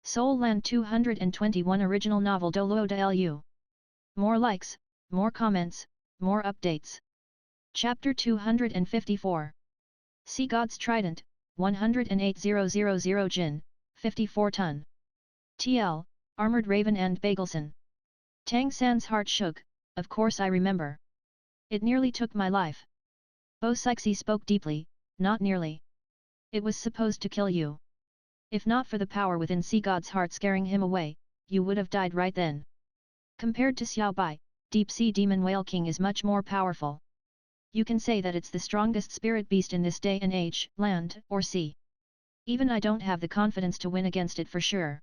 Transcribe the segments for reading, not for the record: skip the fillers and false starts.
Seoul Land 221 Original Novel DouLuo DaLu. More likes, more comments, more updates. Chapter 254. Sea God's Trident, 108,000 Jin, 54 ton. TL, Armored Raven and Bagelson. Tang San's heart shook. Of course I remember. It nearly took my life. Bo Sixi spoke deeply. Not nearly. It was supposed to kill you. If not for the power within Sea God's heart scaring him away, you would have died right then. Compared to Xiao Bai, Deep Sea Demon Whale King is much more powerful. You can say that it's the strongest spirit beast in this day and age, land or sea. Even I don't have the confidence to win against it for sure.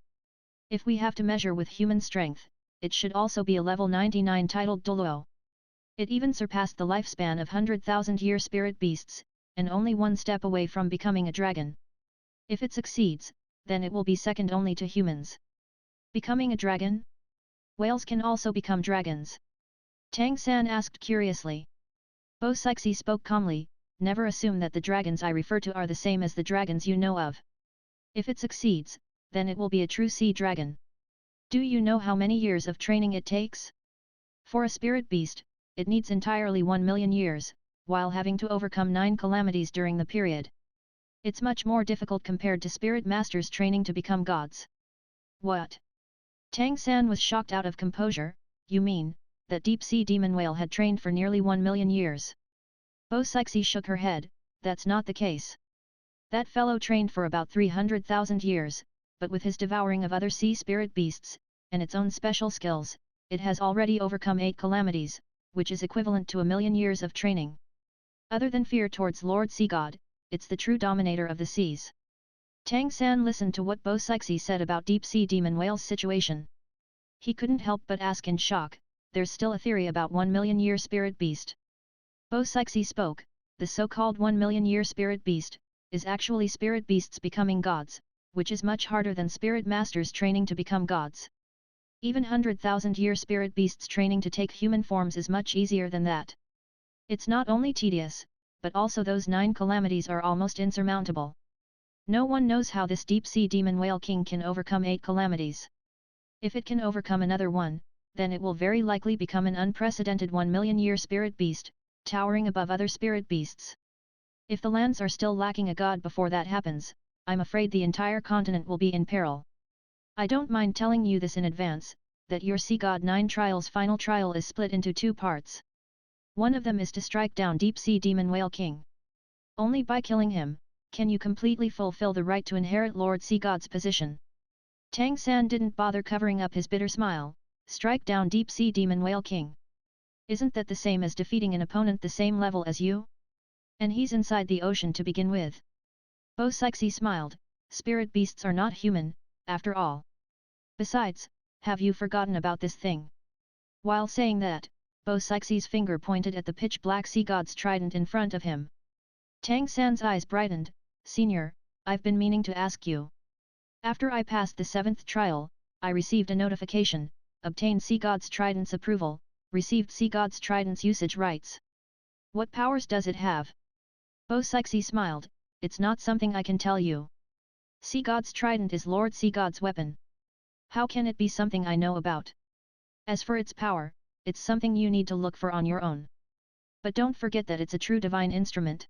If we have to measure with human strength, it should also be a level 99 titled DouLuo. It even surpassed the lifespan of 100,000-year spirit beasts, and only one step away from becoming a dragon. If it succeeds, then it will be second only to humans. Becoming a dragon? Whales can also become dragons? Tang San asked curiously. Bo Sixi spoke calmly, never assume that the dragons I refer to are the same as the dragons you know of. If it succeeds, then it will be a true sea dragon. Do you know how many years of training it takes? For a spirit beast, it needs entirely 1 million years, while having to overcome 9 calamities during the period. It's much more difficult compared to spirit masters training to become gods. What? Tang San was shocked out of composure. You mean, that deep sea demon whale had trained for nearly 1 million years? Bo Sixi shook her head. That's not the case. That fellow trained for about 300,000 years, but with his devouring of other sea spirit beasts, and its own special skills, it has already overcome 8 calamities, which is equivalent to 1 million years of training. Other than fear towards Lord Sea God, it's the true dominator of the seas. Tang San listened to what Bo Sixi said about deep sea demon whale's situation. He couldn't help but ask in shock, there's still a theory about 1 million year spirit beast. Bo Sixi spoke, the so-called 1 million year spirit beast, is actually spirit beasts becoming gods, which is much harder than spirit masters training to become gods. Even 100,000-year spirit beasts training to take human forms is much easier than that. It's not only tedious, but also those 9 calamities are almost insurmountable. No one knows how this deep sea demon whale king can overcome 8 calamities. If it can overcome another one, then it will very likely become an unprecedented 1 million year spirit beast, towering above other spirit beasts. If the lands are still lacking a god before that happens, I'm afraid the entire continent will be in peril. I don't mind telling you this in advance, that your Sea God 9 Trials final trial is split into 2 parts. One of them is to strike down Deep Sea Demon Whale King. Only by killing him, can you completely fulfill the right to inherit Lord Sea God's position. Tang San didn't bother covering up his bitter smile. Strike down Deep Sea Demon Whale King. Isn't that the same as defeating an opponent the same level as you? And he's inside the ocean to begin with. Bo Sixi smiled, spirit beasts are not human, after all. Besides, have you forgotten about this thing? While saying that, Bo Sixi's finger pointed at the pitch-black sea god's trident in front of him. Tang San's eyes brightened, Senior, I've been meaning to ask you. After I passed the 7th trial, I received a notification, obtained Sea God's Trident's approval, received Sea God's Trident's usage rights. What powers does it have? Bo Sixi smiled, it's not something I can tell you. Sea God's Trident is Lord Sea God's weapon. How can it be something I know about? As for its power, it's something you need to look for on your own. But don't forget that it's a true divine instrument.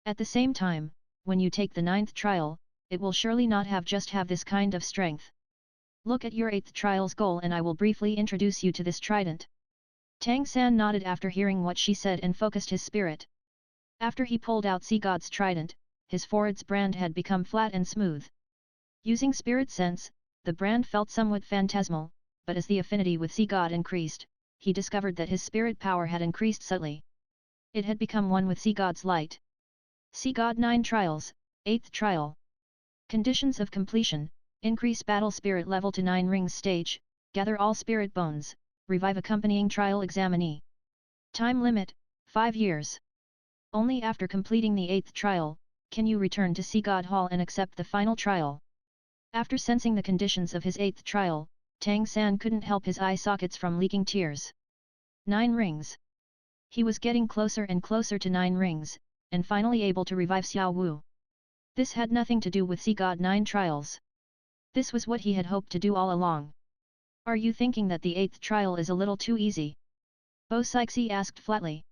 At the same time, when you take the 9th trial, it will surely not have this kind of strength. Look at your 8th trial's goal and I will briefly introduce you to this trident. Tang San nodded after hearing what she said and focused his spirit. After he pulled out Sea God's trident, his forehead's brand had become flat and smooth. Using spirit sense, the brand felt somewhat phantasmal, but as the affinity with Sea God increased, he discovered that his spirit power had increased subtly. It had become one with Sea God's light. Sea God 9 Trials, 8th Trial. Conditions of completion: increase battle spirit level to 9 rings stage, gather all spirit bones, revive accompanying trial examinee. Time limit: 5 years. Only after completing the 8th trial, can you return to Sea God Hall and accept the final trial. After sensing the conditions of his 8th trial, Tang San couldn't help his eye sockets from leaking tears. 9 rings. He was getting closer and closer to 9 rings, and finally able to revive Xiao Wu. This had nothing to do with Sea God 9 Trials. This was what he had hoped to do all along. Are you thinking that the 8th trial is a little too easy? Bo Sixi asked flatly.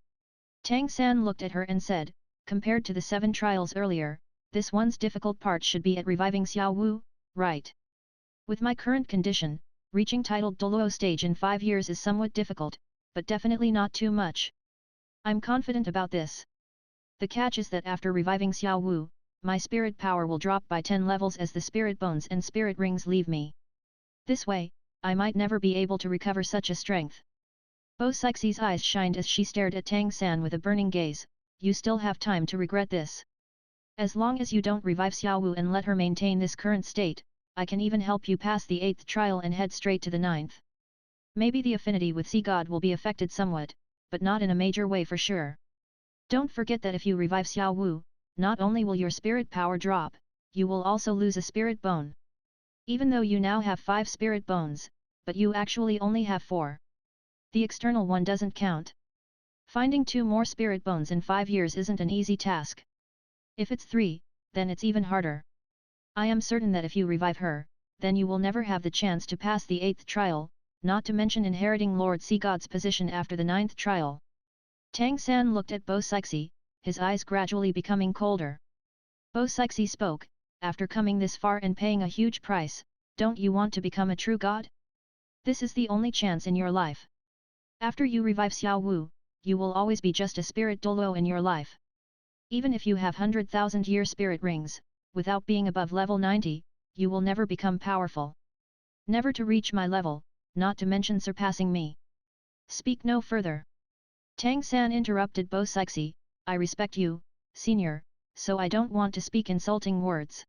Tang San looked at her and said, compared to the 7 trials earlier, this one's difficult part should be at reviving Xiao Wu, right? With my current condition, reaching titled DouLuo stage in 5 years is somewhat difficult, but definitely not too much. I'm confident about this. The catch is that after reviving Xiao Wu, my spirit power will drop by 10 levels as the spirit bones and spirit rings leave me. This way, I might never be able to recover such a strength. Bo Sixi's eyes shined as she stared at Tang San with a burning gaze. You still have time to regret this. As long as you don't revive Xiao Wu and let her maintain this current state, I can even help you pass the 8th trial and head straight to the 9th. Maybe the affinity with Sea God will be affected somewhat, but not in a major way for sure. Don't forget that if you revive Xiao Wu, not only will your spirit power drop, you will also lose a spirit bone. Even though you now have 5 spirit bones, but you actually only have 4. The external one doesn't count. Finding 2 more spirit bones in 5 years isn't an easy task. If it's 3, then it's even harder. I am certain that if you revive her, then you will never have the chance to pass the 8th trial, not to mention inheriting Lord Sea God's position after the 9th trial. Tang San looked at Bo Sixi, his eyes gradually becoming colder. Bo Sixi spoke, after coming this far and paying a huge price, don't you want to become a true god? This is the only chance in your life. After you revive Xiao Wu, you will always be just a spirit DouLuo in your life. Even if you have 100,000-year spirit rings, without being above level 90, you will never become powerful. Never to reach my level, not to mention surpassing me. Speak no further. Tang San interrupted Bo Sixi, I respect you, senior, so I don't want to speak insulting words.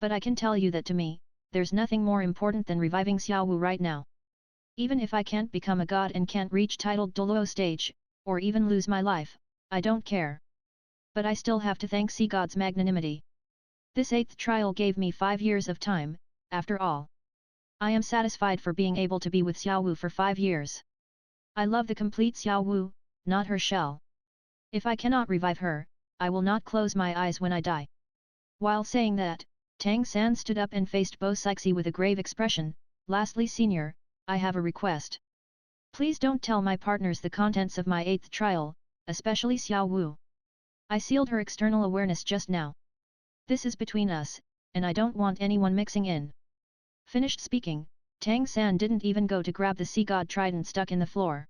But I can tell you that to me, there's nothing more important than reviving Xiao Wu right now. Even if I can't become a god and can't reach titled DouLuo stage, or even lose my life, I don't care. But I still have to thank Sea God's magnanimity. This 8th trial gave me 5 years of time, after all. I am satisfied for being able to be with Xiao Wu for 5 years. I love the complete Xiao Wu, not her shell. If I cannot revive her, I will not close my eyes when I die. While saying that, Tang San stood up and faced Bo Sixi with a grave expression. Lastly, senior, I have a request. Please don't tell my partners the contents of my 8th trial, especially Xiao Wu. I sealed her external awareness just now. This is between us, and I don't want anyone mixing in. Finished speaking, Tang San didn't even go to grab the Sea God trident stuck in the floor.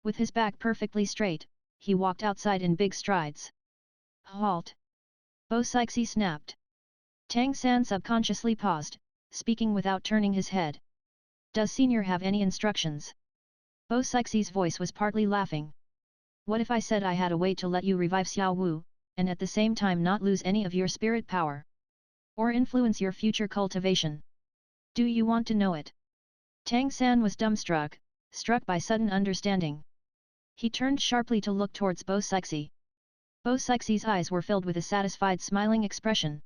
With his back perfectly straight, he walked outside in big strides. Halt! Bo Sixi snapped. Tang San subconsciously paused, speaking without turning his head. Does senior have any instructions? Bo Sixi's voice was partly laughing. What if I said I had a way to let you revive Xiao Wu, and at the same time not lose any of your spirit power? Or influence your future cultivation? Do you want to know it? Tang San was dumbstruck, struck by sudden understanding. He turned sharply to look towards Bo Sixi. Bo Sixi's eyes were filled with a satisfied smiling expression.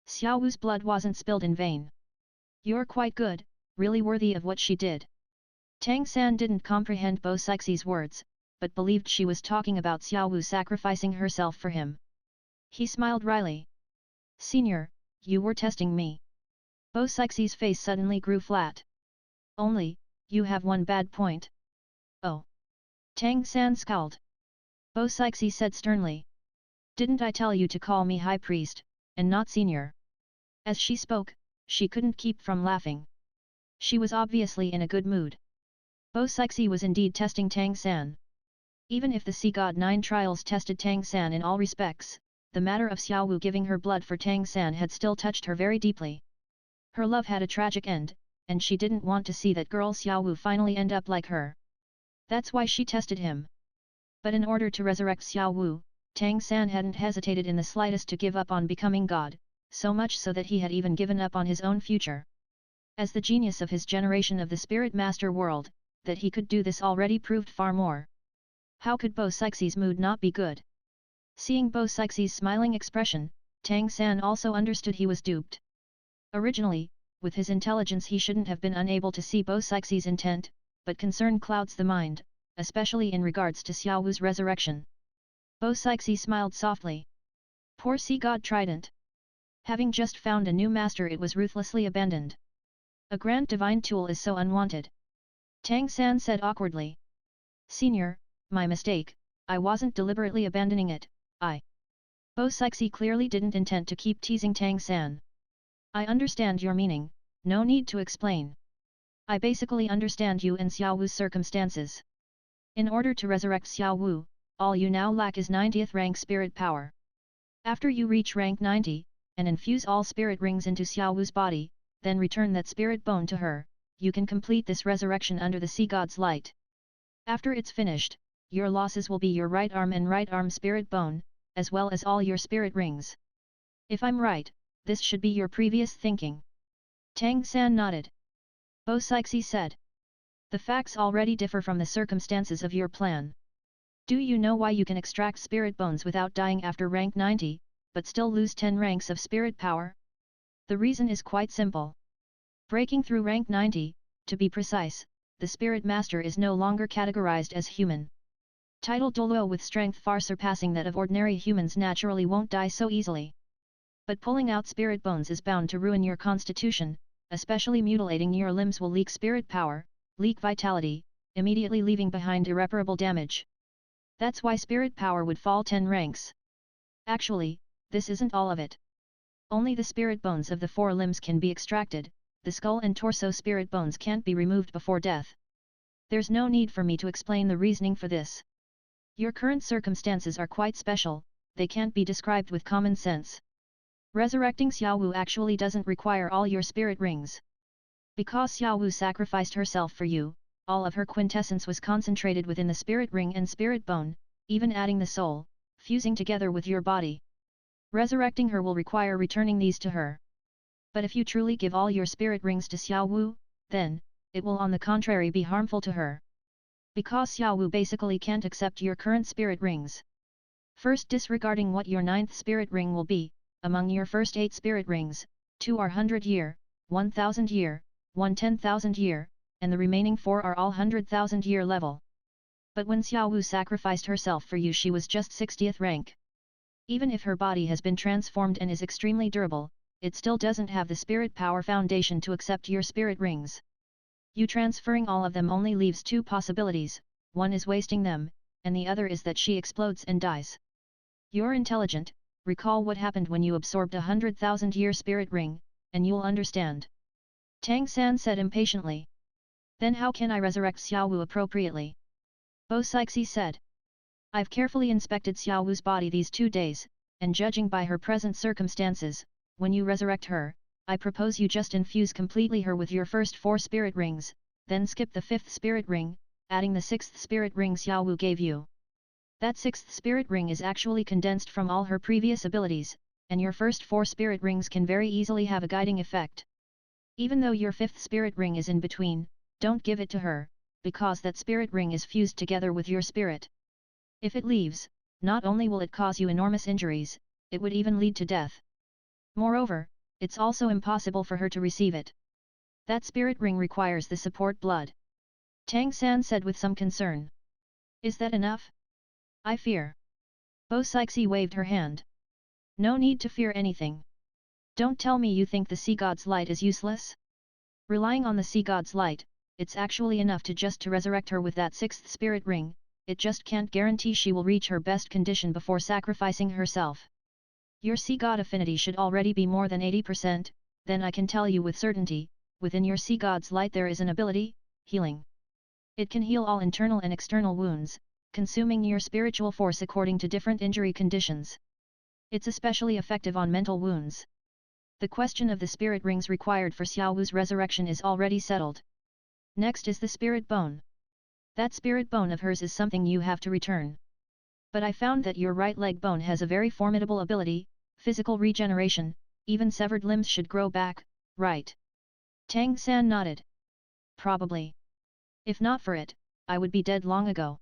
Xiao Wu's blood wasn't spilled in vain. You're quite good, really worthy of what she did. Tang San didn't comprehend Bo Sixi's words, but believed she was talking about Xiao Wu sacrificing herself for him. He smiled wryly. Senior, you were testing me. Bo Sixi's face suddenly grew flat. Only, you have one bad point. Oh. Tang San scowled. Bo Sixi said sternly. Didn't I tell you to call me High Priest, and not Senior? As she spoke, she couldn't keep from laughing. She was obviously in a good mood. Bo Sixi was indeed testing Tang San. Even if the Sea God 9 trials tested Tang San in all respects, the matter of Xiao Wu giving her blood for Tang San had still touched her very deeply. Her love had a tragic end, and she didn't want to see that girl Xiao Wu finally end up like her. That's why she tested him. But in order to resurrect Xiao Wu, Tang San hadn't hesitated in the slightest to give up on becoming God, so much so that he had even given up on his own future. As the genius of his generation of the Spirit Master world, that he could do this already proved far more. How could Bo Sixi's mood not be good? Seeing Bo Sixi's smiling expression, Tang San also understood he was duped. Originally, with his intelligence he shouldn't have been unable to see Bo Sixi's intent, but concern clouds the mind, especially in regards to Xiao Wu's resurrection. Bo Sixi smiled softly. Poor Sea God Trident. Having just found a new master, it was ruthlessly abandoned. A grand divine tool is so unwanted. Tang San said awkwardly. Senior, my mistake, I wasn't deliberately abandoning it, Bo Sixi clearly didn't intend to keep teasing Tang San. I understand your meaning, no need to explain. I basically understand you and Xiao Wu's circumstances. In order to resurrect Xiao Wu, all you now lack is 90th rank spirit power. After you reach rank 90, and infuse all spirit rings into Xiao Wu's body, then return that spirit bone to her, you can complete this resurrection under the sea god's light. After it's finished, your losses will be your right arm and right arm spirit bone, as well as all your spirit rings. If I'm right, this should be your previous thinking. Tang San nodded. Bo Sixi said. The facts already differ from the circumstances of your plan. Do you know why you can extract spirit bones without dying after rank 90, but still lose 10 ranks of spirit power? The reason is quite simple. Breaking through rank 90, to be precise, the spirit master is no longer categorized as human. Title DouLuo with strength far surpassing that of ordinary humans naturally won't die so easily. But pulling out spirit bones is bound to ruin your constitution, especially mutilating your limbs will leak spirit power, leak vitality, immediately leaving behind irreparable damage. That's why spirit power would fall 10 ranks. Actually, this isn't all of it. Only the spirit bones of the 4 limbs can be extracted, the skull and torso spirit bones can't be removed before death. There's no need for me to explain the reasoning for this. Your current circumstances are quite special, they can't be described with common sense. Resurrecting Xiao Wu actually doesn't require all your spirit rings. Because Xiao Wu sacrificed herself for you, all of her quintessence was concentrated within the spirit ring and spirit bone, even adding the soul, fusing together with your body. Resurrecting her will require returning these to her. But if you truly give all your spirit rings to Xiao Wu, then, it will on the contrary be harmful to her. Because Xiao Wu basically can't accept your current spirit rings. First, disregarding what your 9th spirit ring will be, among your first 8 spirit rings, 2 are 100-year, 1,000-year, 1 10,000-year, and the remaining 4 are all 100,000-year level. But when Xiao Wu sacrificed herself for you, she was just 60th rank. Even if her body has been transformed and is extremely durable, it still doesn't have the spirit power foundation to accept your spirit rings. You transferring all of them only leaves 2 possibilities, one is wasting them, and the other is that she explodes and dies. You're intelligent, recall what happened when you absorbed a 100,000-year spirit ring, and you'll understand. Tang San said impatiently. Then how can I resurrect Xiao Wu appropriately? Bo Sixi said. I've carefully inspected Xiao Wu's body these 2 days, and judging by her present circumstances, when you resurrect her, I propose you just infuse completely her with your first 4 spirit rings, then skip the 5th spirit ring, adding the 6th spirit ring Xiao Wu gave you. That 6th spirit ring is actually condensed from all her previous abilities, and your first 4 spirit rings can very easily have a guiding effect. Even though your 5th spirit ring is in between, don't give it to her, because that spirit ring is fused together with your spirit. If it leaves, not only will it cause you enormous injuries, it would even lead to death. Moreover, it's also impossible for her to receive it. That spirit ring requires the support blood. Tang San said with some concern. Is that enough? I fear. Bo Sixi waved her hand. No need to fear anything. Don't tell me you think the sea god's light is useless? Relying on the sea god's light, it's actually enough to resurrect her with that 6th spirit ring, it just can't guarantee she will reach her best condition before sacrificing herself. Your sea god affinity should already be more than 80%, then I can tell you with certainty, within your sea god's light there is an ability, healing. It can heal all internal and external wounds, consuming your spiritual force according to different injury conditions. It's especially effective on mental wounds. The question of the spirit rings required for Xiao Wu's resurrection is already settled. Next is the spirit bone. That spirit bone of hers is something you have to return. But I found that your right leg bone has a very formidable ability, physical regeneration, even severed limbs should grow back, right? Tang San nodded. Probably. If not for it, I would be dead long ago.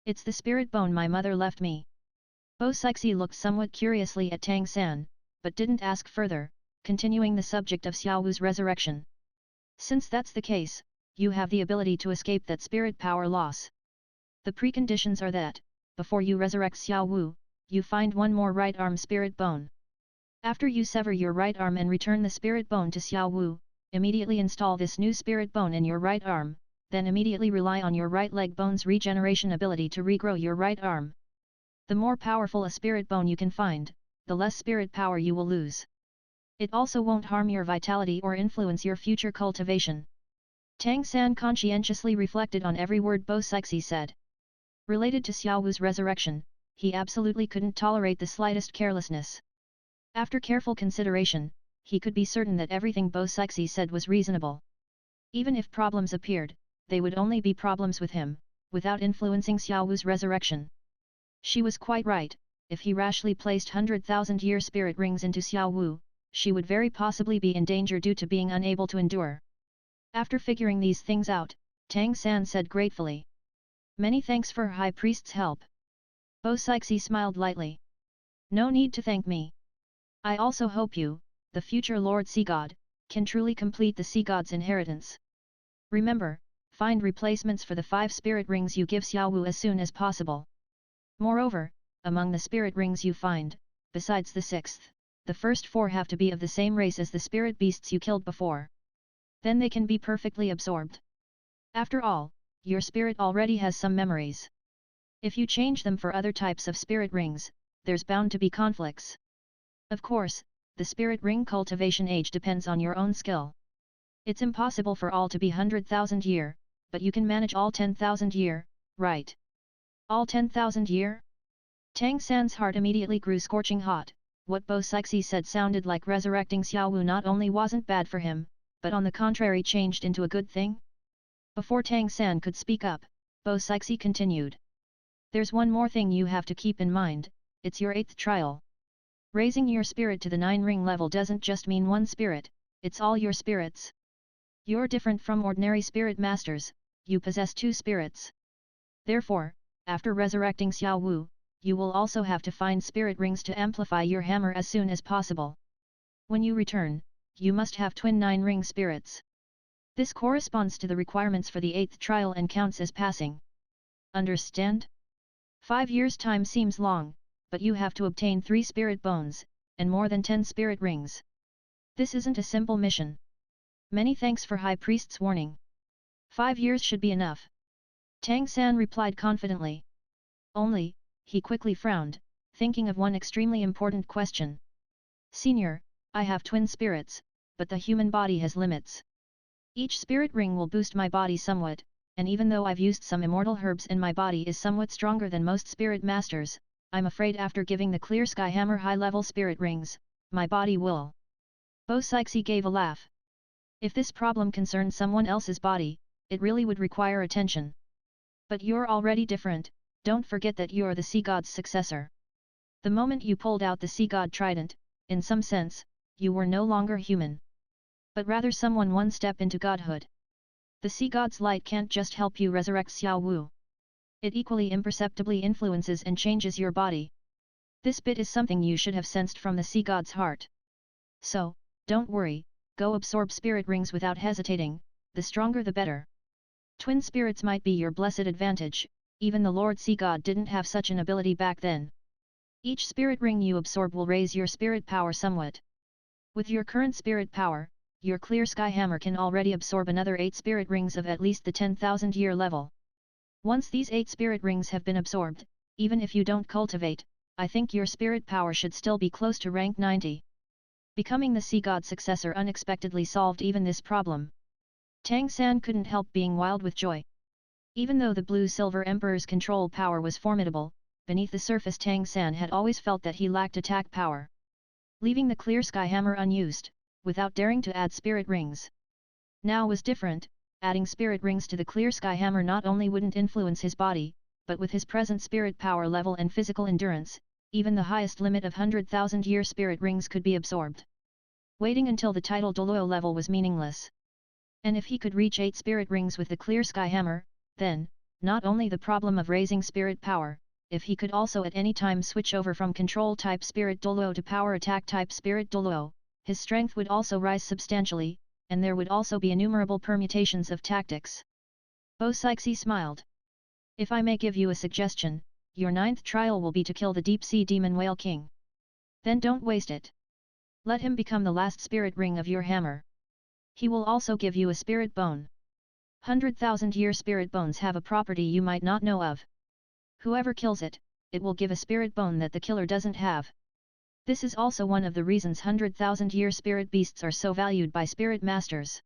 It's the spirit bone my mother left me. Bo Sixi looked somewhat curiously at Tang San, but didn't ask further, continuing the subject of Xiao Wu's resurrection. Since that's the case, you have the ability to escape that spirit power loss. The preconditions are that, before you resurrect Xiao Wu, you find one more right arm spirit bone. After you sever your right arm and return the spirit bone to Xiao Wu, immediately install this new spirit bone in your right arm, then immediately rely on your right leg bone's regeneration ability to regrow your right arm. The more powerful a spirit bone you can find, the less spirit power you will lose. It also won't harm your vitality or influence your future cultivation. Tang San conscientiously reflected on every word Bo Sixi said. Related to Xiao Wu's resurrection, he absolutely couldn't tolerate the slightest carelessness. After careful consideration, he could be certain that everything Bo Sixi said was reasonable. Even if problems appeared, they would only be problems with him, without influencing Xiao Wu's resurrection. She was quite right, if he rashly placed 100,000-year spirit rings into Xiao Wu, she would very possibly be in danger due to being unable to endure. After figuring these things out, Tang San said gratefully. Many thanks for High Priest's help. Bo Sixi smiled lightly. No need to thank me. I also hope you, the future Lord Sea God, can truly complete the Sea God's inheritance. Remember, find replacements for the 5 spirit rings you give Xiao Wu as soon as possible. Moreover, among the spirit rings you find, besides the 6th, the first 4 have to be of the same race as the spirit beasts you killed before. Then they can be perfectly absorbed. After all, your spirit already has some memories. If you change them for other types of spirit rings, there's bound to be conflicts. Of course, the spirit ring cultivation age depends on your own skill. It's impossible for all to be 100,000 year, but you can manage all 10,000 year, right? All 10,000 year? Tang San's heart immediately grew scorching hot. What Bo Sixi said sounded like resurrecting Xiao Wu not only wasn't bad for him, but on the contrary changed into a good thing? Before Tang San could speak up, Bo Sixi continued. There's one more thing you have to keep in mind, it's your 8th trial. Raising your spirit to the 9-ring level doesn't just mean one spirit, it's all your spirits. You're different from ordinary spirit masters, you possess 2 spirits. Therefore, after resurrecting Xiao Wu, you will also have to find spirit rings to amplify your hammer as soon as possible. When you return, you must have twin 9-ring spirits. This corresponds to the requirements for the 8th trial and counts as passing. Understand? 5 years' time seems long, but you have to obtain 3 spirit bones, and more than 10 spirit rings. This isn't a simple mission. Many thanks for High Priest's warning. 5 years should be enough. Tang San replied confidently. Only, he quickly frowned, thinking of one extremely important question. Senior, I have twin spirits, but the human body has limits. Each spirit ring will boost my body somewhat, and even though I've used some immortal herbs and my body is somewhat stronger than most spirit masters, I'm afraid after giving the Clear Sky Hammer high-level spirit rings, my body will. Bo Sixi gave a laugh. If this problem concerned someone else's body, it really would require attention. But you're already different, don't forget that you're the Sea God's successor. The moment you pulled out the Sea God trident, in some sense, you were no longer human. But rather someone one step into godhood. The Sea God's light can't just help you resurrect Xiao Wu. It equally imperceptibly influences and changes your body. This bit is something you should have sensed from the Sea God's heart. So, don't worry, go absorb spirit rings without hesitating, the stronger the better. Twin spirits might be your blessed advantage, even the Lord Sea God didn't have such an ability back then. Each spirit ring you absorb will raise your spirit power somewhat. With your current spirit power, your Clear Sky Hammer can already absorb another 8 spirit rings of at least the 10,000 year level. Once these 8 spirit rings have been absorbed, even if you don't cultivate, I think your spirit power should still be close to rank 90. Becoming the Sea God's successor unexpectedly solved even this problem. Tang San couldn't help being wild with joy. Even though the Blue-Silver Emperor's control power was formidable, beneath the surface Tang San had always felt that he lacked attack power. Leaving the Clear Sky Hammer unused, without daring to add spirit rings. Now was different. Adding spirit rings to the Clear Sky Hammer not only wouldn't influence his body, but with his present spirit power level and physical endurance, even the highest limit of 100,000-year spirit rings could be absorbed. Waiting until the title DouLuo level was meaningless. And if he could reach 8 spirit rings with the Clear Sky Hammer, then, not only the problem of raising spirit power, if he could also at any time switch over from control type spirit DouLuo to power attack type spirit DouLuo, his strength would also rise substantially, and there would also be innumerable permutations of tactics. Bo Sixi smiled. If I may give you a suggestion, your 9th trial will be to kill the deep-sea demon whale king. Then don't waste it. Let him become the last spirit ring of your hammer. He will also give you a spirit bone. 100,000-year spirit bones have a property you might not know of. Whoever kills it, it will give a spirit bone that the killer doesn't have. This is also one of the reasons 100,000-year spirit beasts are so valued by spirit masters.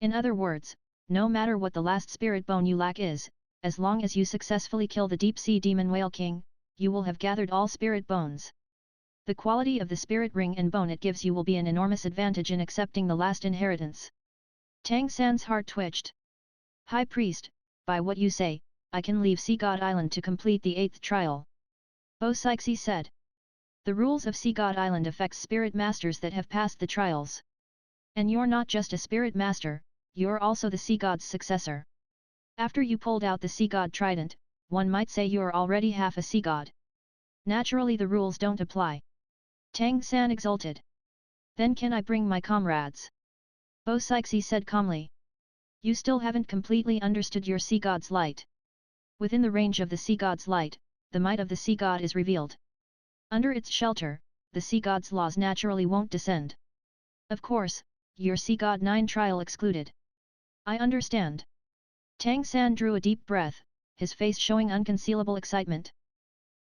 In other words, no matter what the last spirit bone you lack is, as long as you successfully kill the deep-sea demon whale king, you will have gathered all spirit bones. The quality of the spirit ring and bone it gives you will be an enormous advantage in accepting the last inheritance. Tang San's heart twitched. High Priest, by what you say, I can leave Sea God Island to complete the 8th trial. Bo Sixi said. The rules of Sea God Island affects spirit masters that have passed the trials. And you're not just a spirit master, you're also the Sea God's successor. After you pulled out the Sea God trident, one might say you're already half a Sea God. Naturally the rules don't apply. Tang San exulted. Then can I bring my comrades? Bo Sixi said calmly. You still haven't completely understood your Sea God's light. Within the range of the Sea God's light, the might of the Sea God is revealed. Under its shelter, the Sea God's laws naturally won't descend. Of course, your Sea God 9 trial excluded. I understand. Tang San drew a deep breath, his face showing unconcealable excitement.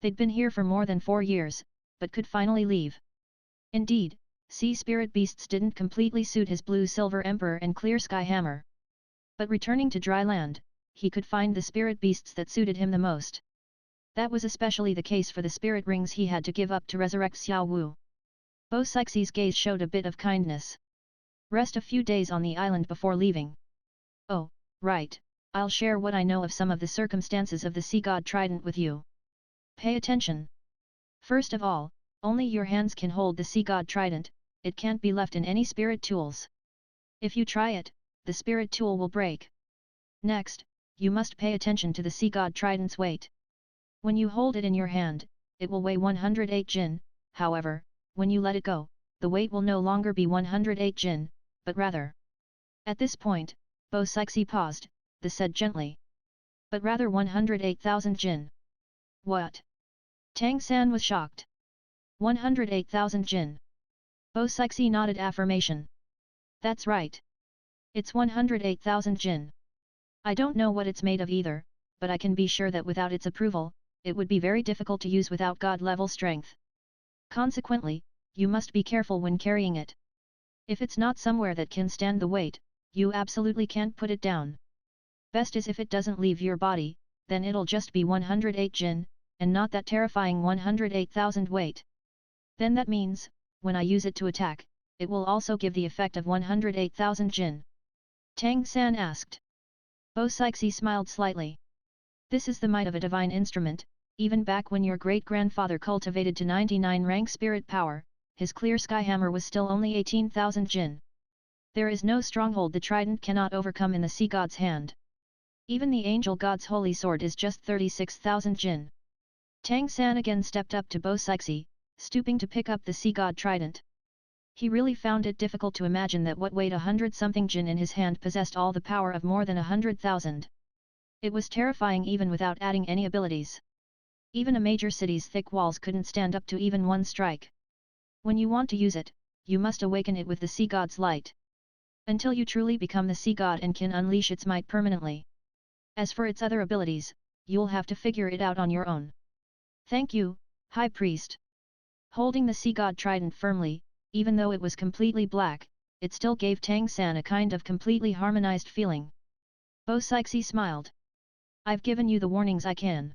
They'd been here for more than 4 years, but could finally leave. Indeed, sea spirit beasts didn't completely suit his blue-silver emperor and clear sky hammer. But returning to dry land, he could find the spirit beasts that suited him the most. That was especially the case for the spirit rings he had to give up to resurrect Xiao Wu. Bo Sixi's gaze showed a bit of kindness. Rest a few days on the island before leaving. Oh, right, I'll share what I know of some of the circumstances of the Sea God Trident with you. Pay attention. First of all, only your hands can hold the Sea God Trident, it can't be left in any spirit tools. If you try it, the spirit tool will break. Next, you must pay attention to the Sea God Trident's weight. When you hold it in your hand, it will weigh 108 jin, however, when you let it go, the weight will no longer be 108 jin, but rather. At this point, Bo Sixi paused, they said gently. But rather 108,000 jin. What? Tang San was shocked. 108,000 jin. Bo Sixi nodded affirmation. That's right. It's 108,000 jin. I don't know what it's made of either, but I can be sure that without its approval, it would be very difficult to use without God-level strength. Consequently, you must be careful when carrying it. If it's not somewhere that can stand the weight, you absolutely can't put it down. Best is if it doesn't leave your body, then it'll just be 108 jin, and not that terrifying 108,000 weight. Then that means, when I use it to attack, it will also give the effect of 108,000 jin. Tang San asked. Bo Sixi smiled slightly. This is the might of a divine instrument, even back when your great-grandfather cultivated to 99 rank spirit power, his clear sky hammer was still only 18,000 jin. There is no stronghold the trident cannot overcome in the Sea God's hand. Even the Angel God's holy sword is just 36,000 jin. Tang San again stepped up to Bo Sixi, stooping to pick up the Sea God trident. He really found it difficult to imagine that what weighed 100-something jin in his hand possessed all the power of more than 100,000. It was terrifying even without adding any abilities. Even a major city's thick walls couldn't stand up to even one strike. When you want to use it, you must awaken it with the Sea God's light. Until you truly become the Sea God and can unleash its might permanently. As for its other abilities, you'll have to figure it out on your own. Thank you, High Priest. Holding the Sea God trident firmly, even though it was completely black, it still gave Tang San a kind of completely harmonized feeling. Bo Sixi smiled. I've given you the warnings I can.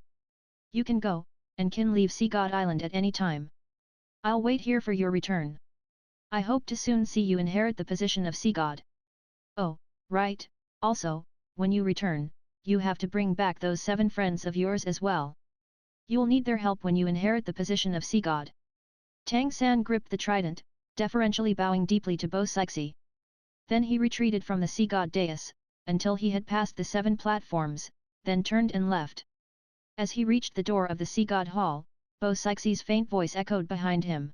You can go, and can leave Sea God Island at any time. I'll wait here for your return. I hope to soon see you inherit the position of Sea God. Oh, right, also, when you return, you have to bring back those 7 friends of yours as well. You'll need their help when you inherit the position of Sea God. Tang San gripped the trident, deferentially bowing deeply to Bo Sixi. Then he retreated from the Sea God dais, until he had passed the 7 platforms, then turned and left. As he reached the door of the Sea God Hall, Bo Sixi's faint voice echoed behind him.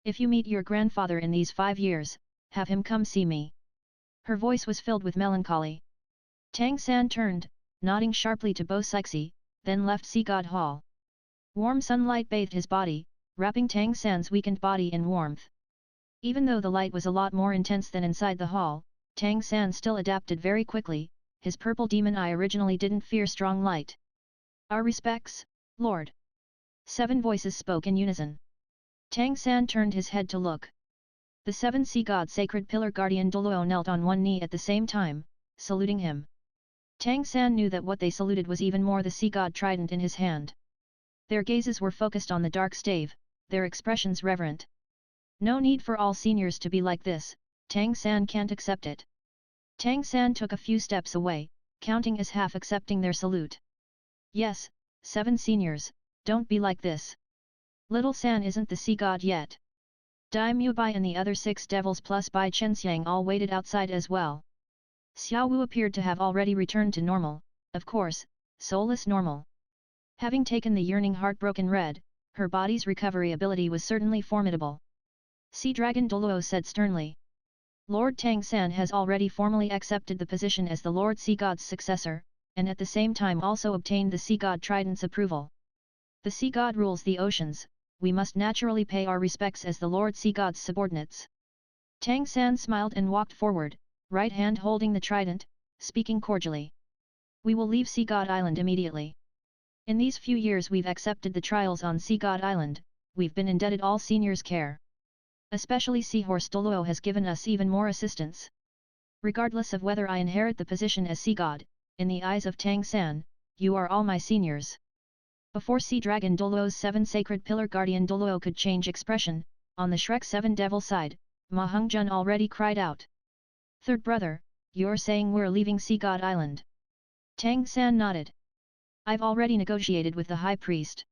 If you meet your grandfather in these 5 years, have him come see me. Her voice was filled with melancholy. Tang San turned, nodding sharply to Bo Sixi, then left Sea God Hall. Warm sunlight bathed his body, wrapping Tang San's weakened body in warmth. Even though the light was a lot more intense than inside the hall, Tang San still adapted very quickly. His purple demon eye originally didn't fear strong light. Our respects, Lord. 7 voices spoke in unison. Tang San turned his head to look. The 7 sea god sacred pillar guardian DouLuo knelt on one knee at the same time, saluting him. Tang San knew that what they saluted was even more the sea god trident in his hand. Their gazes were focused on the dark stave, their expressions reverent. No need for all seniors to be like this, Tang San can't accept it. Tang San took a few steps away, counting as half accepting their salute. Yes, 7 seniors, don't be like this. Little San isn't the sea god yet. Dai Mubai and the other 6 devils plus Bai Chenxiang all waited outside as well. Xiao Wu appeared to have already returned to normal, of course, soulless normal. Having taken the yearning heartbroken red, her body's recovery ability was certainly formidable. Sea Dragon DouLuo said sternly. Lord Tang San has already formally accepted the position as the Lord Sea God's successor, and at the same time also obtained the Sea God Trident's approval. The Sea God rules the oceans, we must naturally pay our respects as the Lord Sea God's subordinates. Tang San smiled and walked forward, right hand holding the trident, speaking cordially. We will leave Sea God Island immediately. In these few years we've accepted the trials on Sea God Island, we've been indebted all seniors' care. Especially Seahorse DouLuo has given us even more assistance. Regardless of whether I inherit the position as Sea God, in the eyes of Tang San, you are all my seniors. Before Sea Dragon DouLuo's 7 Sacred Pillar Guardian DouLuo could change expression, on the Shrek 7 Devil side, Ma Hongjun already cried out. Third brother, you're saying we're leaving Sea God Island? Tang San nodded. I've already negotiated with the High Priest.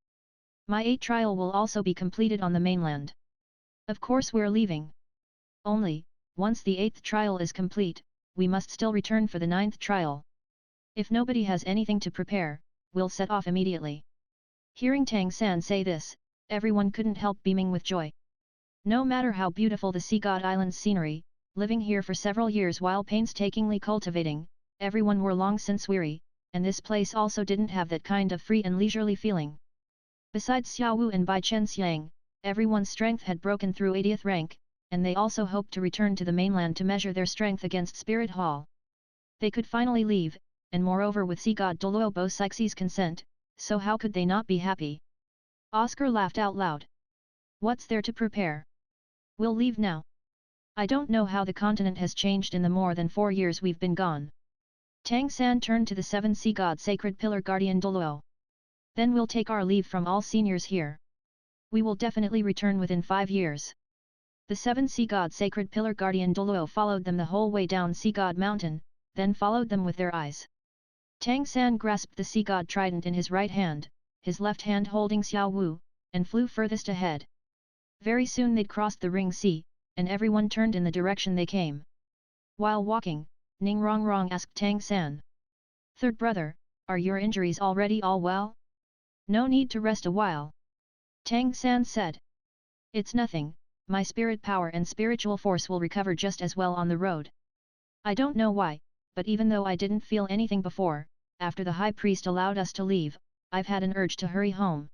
My 8th trial will also be completed on the mainland. Of course we're leaving. Only, once the 8th trial is complete, we must still return for the 9th trial. If nobody has anything to prepare, we'll set off immediately. Hearing Tang San say this, everyone couldn't help beaming with joy. No matter how beautiful the Sea God Island's scenery, living here for several years while painstakingly cultivating, everyone were long since weary, and this place also didn't have that kind of free and leisurely feeling. Besides Xiao Wu and Bai Chenxiang, everyone's strength had broken through 80th rank, and they also hoped to return to the mainland to measure their strength against Spirit Hall. They could finally leave, and moreover with Sea God DouLuo Bo Sixie's consent, so how could they not be happy? Oscar laughed out loud. What's there to prepare? We'll leave now. I don't know how the continent has changed in the more than 4 years we've been gone. Tang San turned to the 7 Sea God Sacred Pillar Guardian DouLuo. Then we'll take our leave from all seniors here. We will definitely return within 5 years. The 7 Sea God Sacred Pillar Guardian DouLuo followed them the whole way down Sea God Mountain, then followed them with their eyes. Tang San grasped the Sea God Trident in his right hand, his left hand holding Xiao Wu, and flew furthest ahead. Very soon they'd crossed the Ring Sea, and everyone turned in the direction they came. While walking, Ning Rongrong asked Tang San. Third brother, are your injuries already all well? No need to rest a while. Tang San said. It's nothing, my spirit power and spiritual force will recover just as well on the road. I don't know why, but even though I didn't feel anything before, after the High Priest allowed us to leave, I've had an urge to hurry home.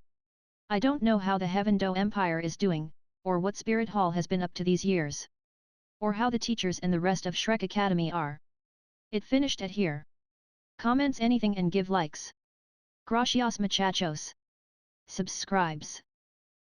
I don't know how the Heaven Do Empire is doing, or what Spirit Hall has been up to these years. Or how the teachers and the rest of Shrek Academy are. It finished at here. Comments anything and give likes. Gracias muchachos. Subscribes.